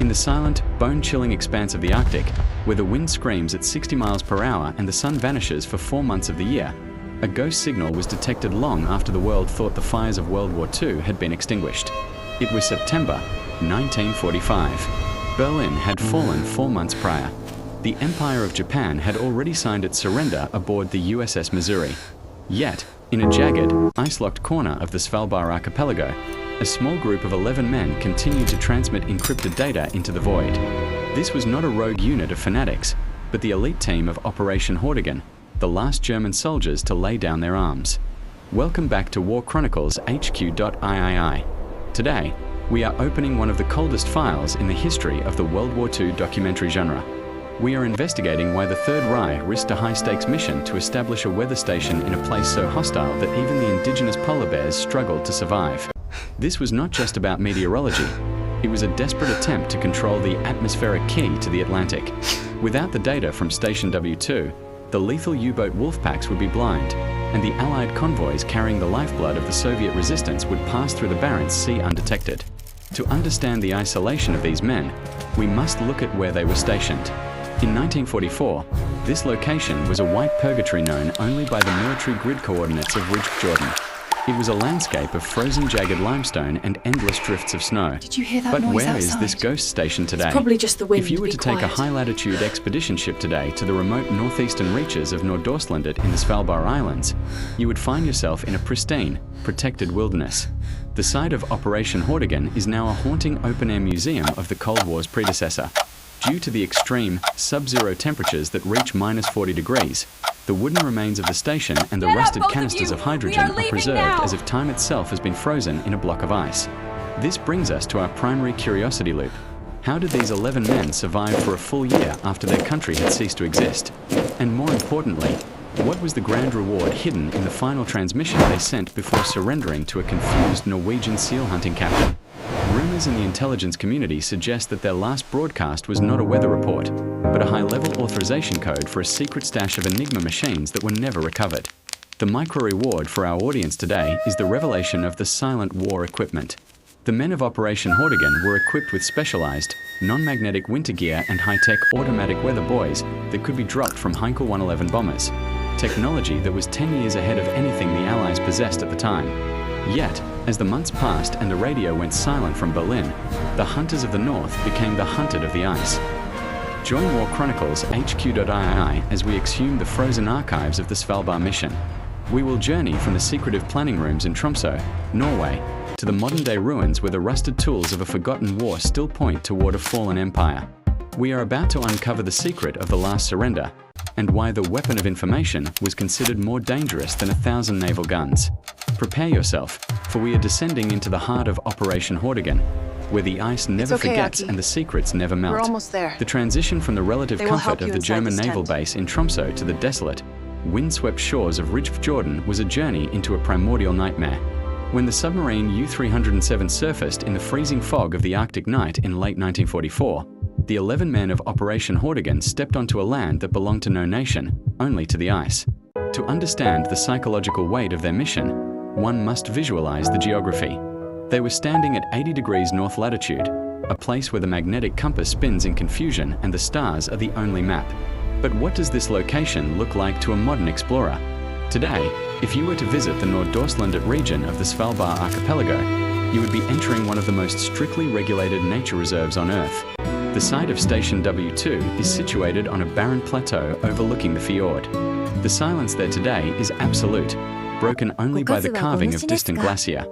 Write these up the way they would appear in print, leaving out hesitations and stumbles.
In the silent, bone-chilling expanse of the Arctic, where the wind screams at 60 miles per hour and the sun vanishes for 4 months of the year, a ghost signal was detected long after the world thought the fires of World War II had been extinguished. It was September 1945. Berlin had fallen 4 months prior. The Empire of Japan had already signed its surrender aboard the USS Missouri. Yet, in a jagged, ice-locked corner of the Svalbard archipelago, a small group of 11 men continued to transmit encrypted data into the void. This was not a rogue unit of fanatics, but the elite team of Operation Hortigan, the last German soldiers to lay down their arms. Welcome back to War Chronicles HQ.I-II. Today, we are opening one of the coldest files in the history of the World War II documentary genre. We are investigating why the Third Reich risked a high-stakes mission to establish a weather station in a place so hostile that even the indigenous polar bears struggled to survive. This was not just about meteorology. It was a desperate attempt to control the atmospheric key to the Atlantic. Without the data from Station W2, the lethal U-boat wolf packs would be blind, and the Allied convoys carrying the lifeblood of the Soviet resistance would pass through the Barents Sea undetected. To understand the isolation of these men, we must look at where they were stationed. In 1944, this location was a white purgatory known only by the military grid coordinates of Ridge Jordan. It was a landscape of frozen jagged limestone and endless drifts of snow. Did you hear that but noise where outside? Is this ghost station today? It's probably just the wind. If you were to take a high-latitude expedition ship today to the remote northeastern reaches of Nordaustlandet in the Svalbard Islands, you would find yourself in a pristine, protected wilderness. The site of Operation Hortigan is now a haunting open-air museum of the Cold War's predecessor. Due to the extreme, sub-zero temperatures that reach -40 degrees, the wooden remains of the station and the rusted canisters of hydrogen are preserved as if time itself has been frozen in a block of ice. This brings us to our primary curiosity loop. How did these 11 men survive for a full year after their country had ceased to exist? And more importantly, what was the grand reward hidden in the final transmission they sent before surrendering to a confused Norwegian seal hunting captain? Rumors in the intelligence community suggest that their last broadcast was not a weather report, but a high-level authorization code for a secret stash of Enigma machines that were never recovered. The micro-reward for our audience today is the revelation of the silent war equipment. The men of Operation Hortigan were equipped with specialized, non-magnetic winter gear and high-tech automatic weather buoys that could be dropped from Heinkel 111 bombers, technology that was 10 years ahead of anything the Allies possessed at the time. Yet, as the months passed and the radio went silent from Berlin, the hunters of the North became the hunted of the ice. Join War Chronicles HQ.I-II as we exhume the frozen archives of the Svalbard mission. We will journey from the secretive planning rooms in Tromsø, Norway, to the modern-day ruins where the rusted tools of a forgotten war still point toward a fallen empire. We are about to uncover the secret of the last surrender, and why the weapon of information was considered more dangerous than 1,000 naval guns. Prepare yourself, for we are descending into the heart of Operation Hortigan, where the ice never forgets and the secrets never melt. We're almost there. The transition from the relative comfort of the German naval base in Tromsø to the desolate, windswept shores of Ridgefjorden was a journey into a primordial nightmare. When the submarine U-307 surfaced in the freezing fog of the Arctic night in late 1944, the 11 men of Operation Hortigan stepped onto a land that belonged to no nation, only to the ice. To understand the psychological weight of their mission, one must visualize the geography. They were standing at 80 degrees north latitude, a place where the magnetic compass spins in confusion and the stars are the only map. But what does this location look like to a modern explorer? Today, if you were to visit the Nordaustlandet region of the Svalbard archipelago, you would be entering one of the most strictly regulated nature reserves on Earth. The site of Station W2 is situated on a barren plateau overlooking the fjord. The silence there today is absolute, broken only by the carving of distant glacier.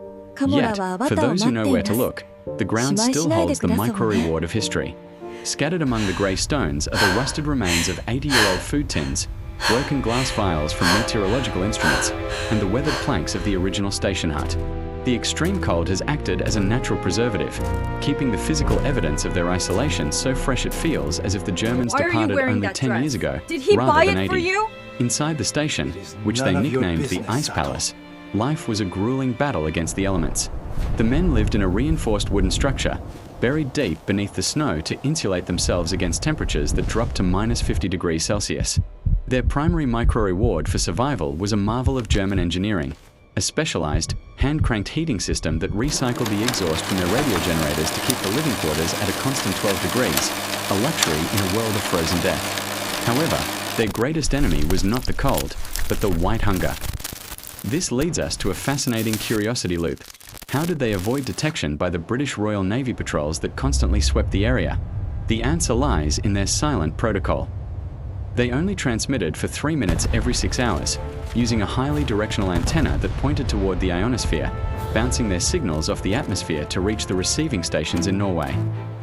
Yet, for those who know where to look, the ground still holds the micro-reward of history. Scattered among the grey stones are the rusted remains of 80-year-old food tins, broken glass vials from meteorological instruments, and the weathered planks of the original station hut. The extreme cold has acted as a natural preservative, keeping the physical evidence of their isolation so fresh it feels as if the Germans departed only 10 years ago, rather than 80. Inside the station, which they nicknamed the Ice Palace, life was a grueling battle against the elements. The men lived in a reinforced wooden structure, buried deep beneath the snow to insulate themselves against temperatures that dropped to -50 degrees Celsius. Their primary micro-reward for survival was a marvel of German engineering, a specialized, hand-cranked heating system that recycled the exhaust from their radio generators to keep the living quarters at a constant 12 degrees, a luxury in a world of frozen death. However, their greatest enemy was not the cold, but the white hunger. This leads us to a fascinating curiosity loop. How did they avoid detection by the British Royal Navy patrols that constantly swept the area? The answer lies in their silent protocol. They only transmitted for 3 minutes every 6 hours, using a highly directional antenna that pointed toward the ionosphere, bouncing their signals off the atmosphere to reach the receiving stations in Norway.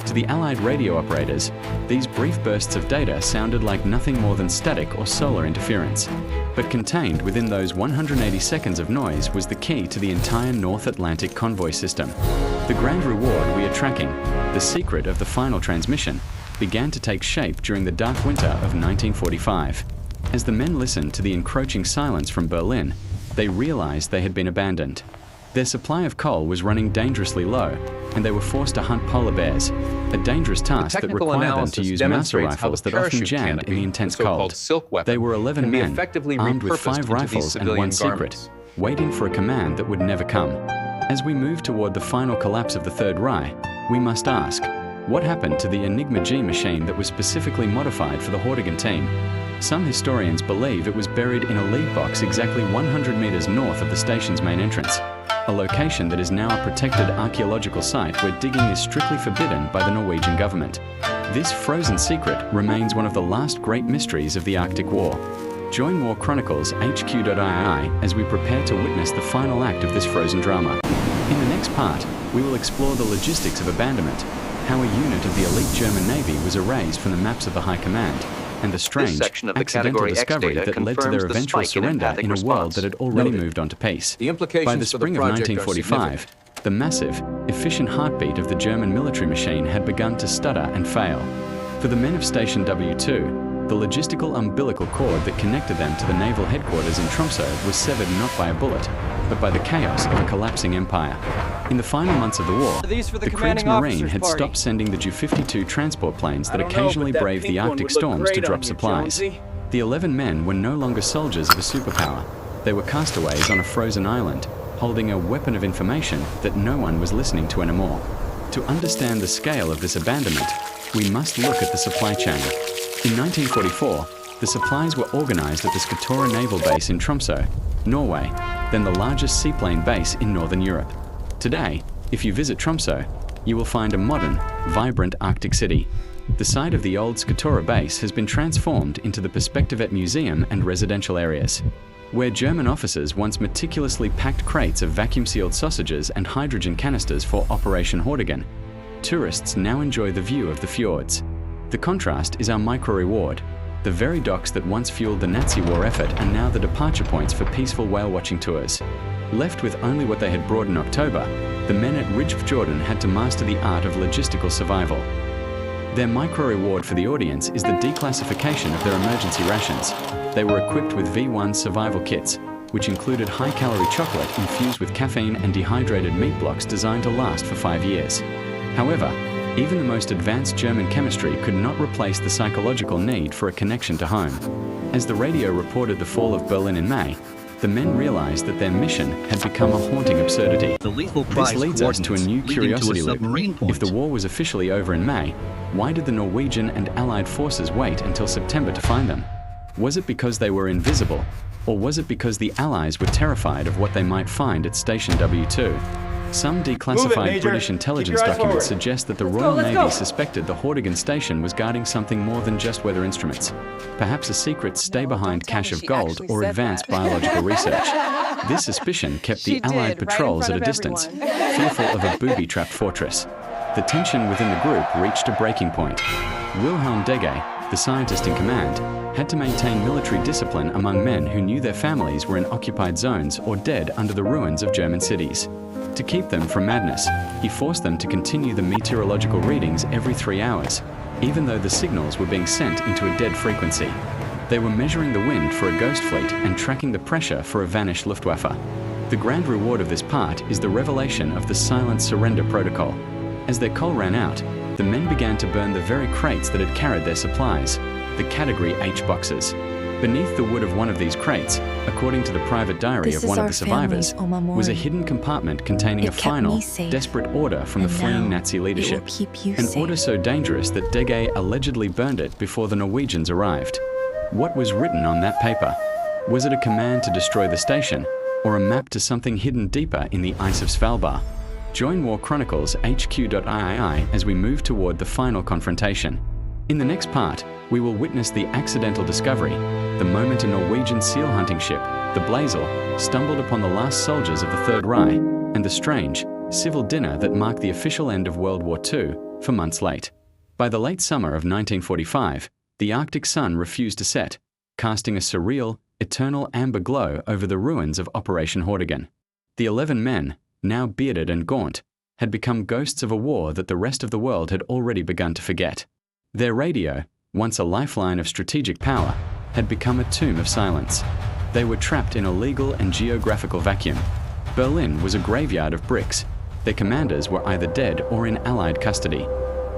To the Allied radio operators, these brief bursts of data sounded like nothing more than static or solar interference. But contained within those 180 seconds of noise was the key to the entire North Atlantic convoy system. The grand reward we are tracking, the secret of the final transmission, began to take shape during the dark winter of 1945. As the men listened to the encroaching silence from Berlin, they realized they had been abandoned. Their supply of coal was running dangerously low, and they were forced to hunt polar bears, a dangerous task that required them to use Mauser rifles that often jammed in the intense cold. They were 11 men, armed with 5 rifles and 1 secret, waiting for a command that would never come. As we move toward the final collapse of the Third Reich, we must ask, what happened to the Enigma G machine that was specifically modified for the Hortigan team? Some historians believe it was buried in a lead box exactly 100 meters north of the station's main entrance, a location that is now a protected archaeological site where digging is strictly forbidden by the Norwegian government. This frozen secret remains one of the last great mysteries of the Arctic War. Join War Chronicles HQ.I-II as we prepare to witness the final act of this frozen drama. In the next part, we will explore the logistics of abandonment, how a unit of the elite German Navy was erased from the maps of the High Command, and the strange, accidental discovery that led to their eventual surrender in a world that had already moved on to peace. By the spring of 1945, the massive, efficient heartbeat of the German military machine had begun to stutter and fail. For the men of Station W2, the logistical umbilical cord that connected them to the naval headquarters in Tromsø was severed not by a bullet, but by the chaos of a collapsing empire. In the final months of the war, the Kriegsmarine had stopped sending the Ju-52 transport planes that occasionally braved the Arctic storms to drop supplies. The 11 men were no longer soldiers of a superpower. They were castaways on a frozen island, holding a weapon of information that no one was listening to anymore. To understand the scale of this abandonment, we must look at the supply chain. In 1944, the supplies were organized at the Skatora Naval Base in Tromsø, Norway, then the largest seaplane base in Northern Europe. Today, if you visit Tromsø, you will find a modern, vibrant Arctic city. The site of the old Skatora base has been transformed into the Perspektivet Museum and residential areas. Where German officers once meticulously packed crates of vacuum-sealed sausages and hydrogen canisters for Operation Hortigan, tourists now enjoy the view of the fjords. The contrast is our micro-reward. The very docks that once fueled the Nazi war effort are now the departure points for peaceful whale-watching tours. Left with only what they had brought in October, the men at Ridgefjorden had to master the art of logistical survival. Their micro-reward for the audience is the declassification of their emergency rations. They were equipped with V1 survival kits, which included high-calorie chocolate infused with caffeine and dehydrated meat blocks designed to last for 5 years. However, even the most advanced German chemistry could not replace the psychological need for a connection to home. As the radio reported the fall of Berlin in May, the men realized that their mission had become a haunting absurdity. This leads us to a new curiosity loop. If the war was officially over in May, why did the Norwegian and Allied forces wait until September to find them? Was it because they were invisible, or was it because the Allies were terrified of what they might find at Station W2? Some declassified British intelligence documents suggest that the Royal Navy suspected the Hortigan station was guarding something more than just weather instruments. Perhaps a secret stay-behind cache of gold or advanced biological research. This suspicion kept the Allied patrols at a distance, fearful of a booby-trapped fortress. The tension within the group reached a breaking point. Wilhelm Dege, the scientist in command, had to maintain military discipline among men who knew their families were in occupied zones or dead under the ruins of German cities. To keep them from madness, he forced them to continue the meteorological readings every 3 hours, even though the signals were being sent into a dead frequency. They were measuring the wind for a ghost fleet and tracking the pressure for a vanished Luftwaffe. The grand reward of this part is the revelation of the silent surrender protocol. As their coal ran out, the men began to burn the very crates that had carried their supplies, the Category H boxes. Beneath the wood of one of these crates, according to the private diary of one of the survivors, was a hidden compartment containing a final, desperate order from the fleeing Nazi leadership. An order so dangerous that Dege allegedly burned it before the Norwegians arrived. What was written on that paper? Was it a command to destroy the station, or a map to something hidden deeper in the ice of Svalbard? Join War Chronicles HQ.I-II as we move toward the final confrontation. In the next part, we will witness the accidental discovery, the moment a Norwegian seal hunting ship, the Blazel, stumbled upon the last soldiers of the Third Reich, and the strange, civil dinner that marked the official end of World War II, for months late. By the late summer of 1945, the Arctic sun refused to set, casting a surreal, eternal amber glow over the ruins of Operation Hortigan. The 11 men, now bearded and gaunt, had become ghosts of a war that the rest of the world had already begun to forget. Their radio, once a lifeline of strategic power, had become a tomb of silence. They were trapped in a legal and geographical vacuum. Berlin was a graveyard of bricks. Their commanders were either dead or in Allied custody.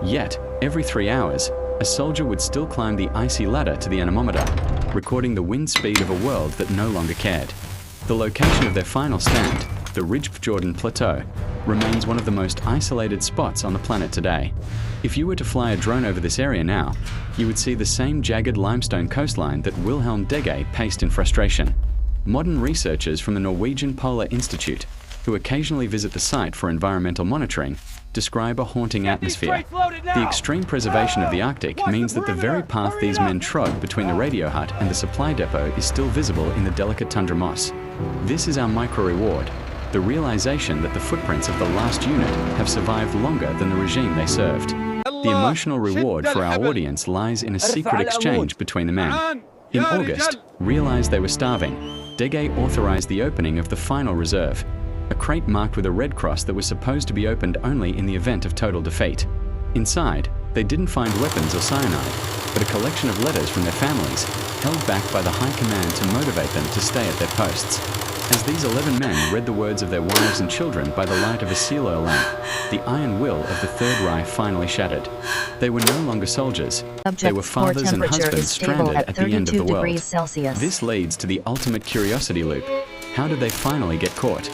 Yet, every 3 hours, a soldier would still climb the icy ladder to the anemometer, recording the wind speed of a world that no longer cared. The location of their final stand, the Ridgefjorden Plateau, remains one of the most isolated spots on the planet today. If you were to fly a drone over this area now, you would see the same jagged limestone coastline that Wilhelm Dege paced in frustration. Modern researchers from the Norwegian Polar Institute, who occasionally visit the site for environmental monitoring, describe a haunting atmosphere. The extreme preservation of the Arctic means that the very path these men trod between the radio hut and the supply depot is still visible in the delicate tundra moss. This is our micro-reward, the realization that the footprints of the last unit have survived longer than the regime they served. The emotional reward for our audience lies in a secret exchange between the men. In August, realized they were starving, Dege authorized the opening of the final reserve, a crate marked with a red cross that was supposed to be opened only in the event of total defeat. Inside, they didn't find weapons or cyanide, but a collection of letters from their families, held back by the high command to motivate them to stay at their posts. As these 11 men read the words of their wives and children by the light of a seal oil lamp, the iron will of the Third Reich finally shattered. They were no longer soldiers. They were fathers and husbands stranded at the end of the world. This leads to the ultimate curiosity loop. How did they finally get caught?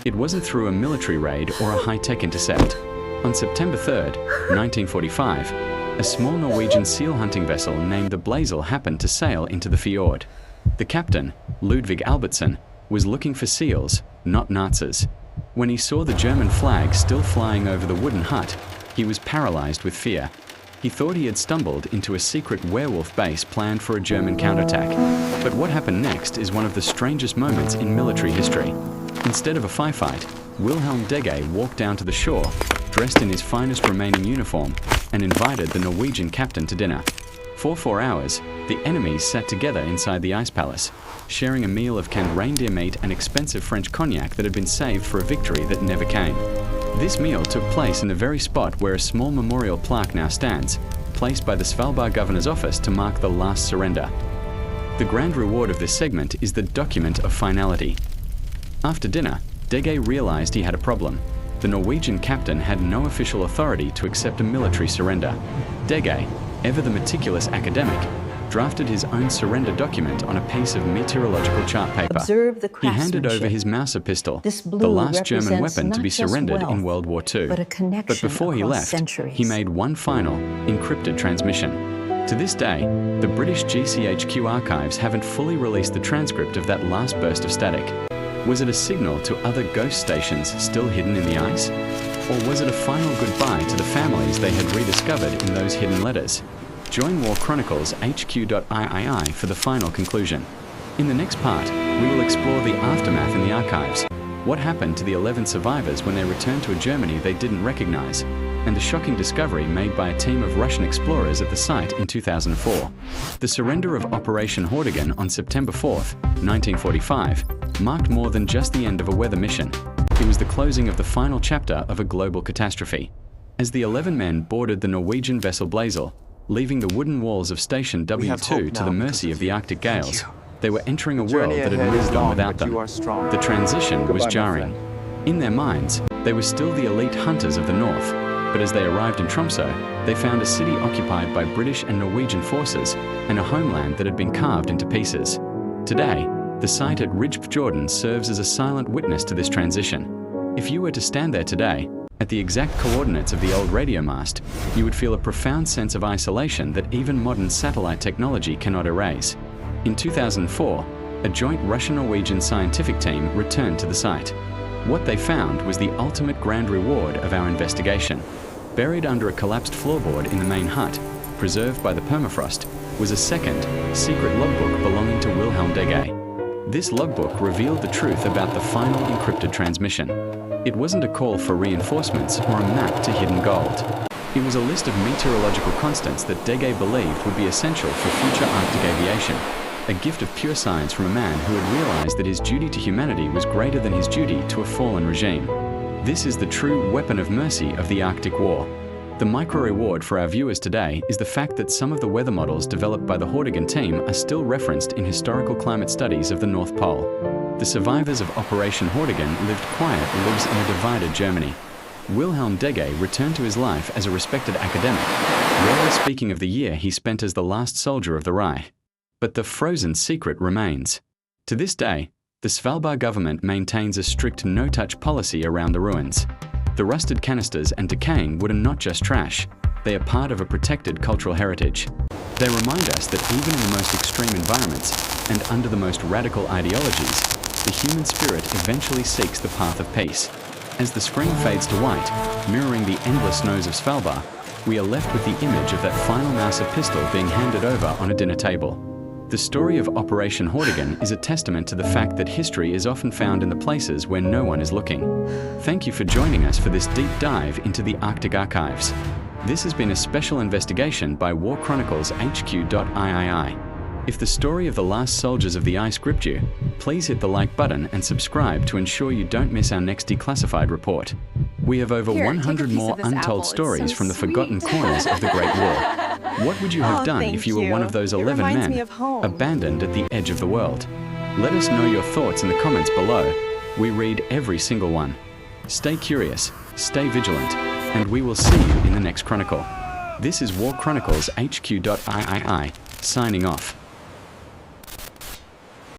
It wasn't through a military raid or a high-tech intercept. On September 3rd, 1945, a small Norwegian seal hunting vessel named the Blazel happened to sail into the fjord. The captain, Ludvig Albertsen, was looking for seals, not Nazis. When he saw the German flag still flying over the wooden hut, he was paralyzed with fear. He thought he had stumbled into a secret werewolf base planned for a German counterattack. But what happened next is one of the strangest moments in military history. Instead of a firefight, Wilhelm Dege walked down to the shore, dressed in his finest remaining uniform, and invited the Norwegian captain to dinner. For 4 hours, the enemies sat together inside the ice palace, sharing a meal of canned reindeer meat and expensive French cognac that had been saved for a victory that never came. This meal took place in the very spot where a small memorial plaque now stands, placed by the Svalbard governor's office to mark the last surrender. The grand reward of this segment is the document of finality. After dinner, Dege realized he had a problem. The Norwegian captain had no official authority to accept a military surrender. Dege, ever the meticulous academic, drafted his own surrender document on a piece of meteorological chart paper. He handed over his Mauser pistol, the last German weapon to be surrendered in World War II. But before he left, he made one final, encrypted transmission. To this day, the British GCHQ archives haven't fully released the transcript of that last burst of static. Was it a signal to other ghost stations still hidden in the ice? Or was it a final goodbye to the families they had rediscovered in those hidden letters? Join War Chronicles HQ.I-II for the final conclusion. In the next part, we will explore the aftermath in the archives, what happened to the 11 survivors when they returned to a Germany they didn't recognize, and the shocking discovery made by a team of Russian explorers at the site in 2004. The surrender of Operation Hortigan on September 4th, 1945, marked more than just the end of a weather mission. It was the closing of the final chapter of a global catastrophe. As the 11 men boarded the Norwegian vessel Blazel, leaving the wooden walls of Station WWII to the mercy of the Arctic gales, they were entering a world that had moved on without them. The transition was jarring. In their minds, they were still the elite hunters of the North, But as they arrived in Tromsø, they found a city occupied by British and Norwegian forces and a homeland that had been carved into pieces. Today, the site at Ridgefjorden serves as a silent witness to this transition. If you were to stand there today, at the exact coordinates of the old radio mast, you would feel a profound sense of isolation that even modern satellite technology cannot erase. In 2004, a joint Russian-Norwegian scientific team returned to the site. What they found was the ultimate grand reward of our investigation. Buried under a collapsed floorboard in the main hut, preserved by the permafrost, was a second, secret logbook belonging to Wilhelm Dege. This logbook revealed the truth about the final encrypted transmission. It wasn't a call for reinforcements or a map to hidden gold. It was a list of meteorological constants that Dege believed would be essential for future Arctic aviation, a gift of pure science from a man who had realized that his duty to humanity was greater than his duty to a fallen regime. This is the true weapon of mercy of the Arctic War. The micro-reward for our viewers today is the fact that some of the weather models developed by the Hortigan team are still referenced in historical climate studies of the North Pole. The survivors of Operation Hortigan lived quiet lives in a divided Germany. Wilhelm Dege returned to his life as a respected academic, rarely speaking of the year he spent as the last soldier of the Reich. But the frozen secret remains. To this day, the Svalbard government maintains a strict no-touch policy around the ruins. The rusted canisters and decaying wood are not just trash, they are part of a protected cultural heritage. They remind us that even in the most extreme environments and under the most radical ideologies, the human spirit eventually seeks the path of peace. As the screen fades to white, mirroring the endless snows of Svalbard, we are left with the image of that final Mauser pistol being handed over on a dinner table. The story of Operation Hortigan is a testament to the fact that history is often found in the places where no one is looking. Thank you for joining us for this deep dive into the Arctic archives. This has been a special investigation by War Chronicles HQ.I-II. If the story of the last soldiers of the ice gripped you, please hit the like button and subscribe to ensure you don't miss our next declassified report. We have over 100 more untold stories from the forgotten corners of the Great War. What would you have done if you were one of those 11 men abandoned at the edge of the world? Let us know your thoughts in the comments below. We read every single one. Stay curious, stay vigilant, and we will see you in the next chronicle. This is War Chronicles HQ.I-II, signing off.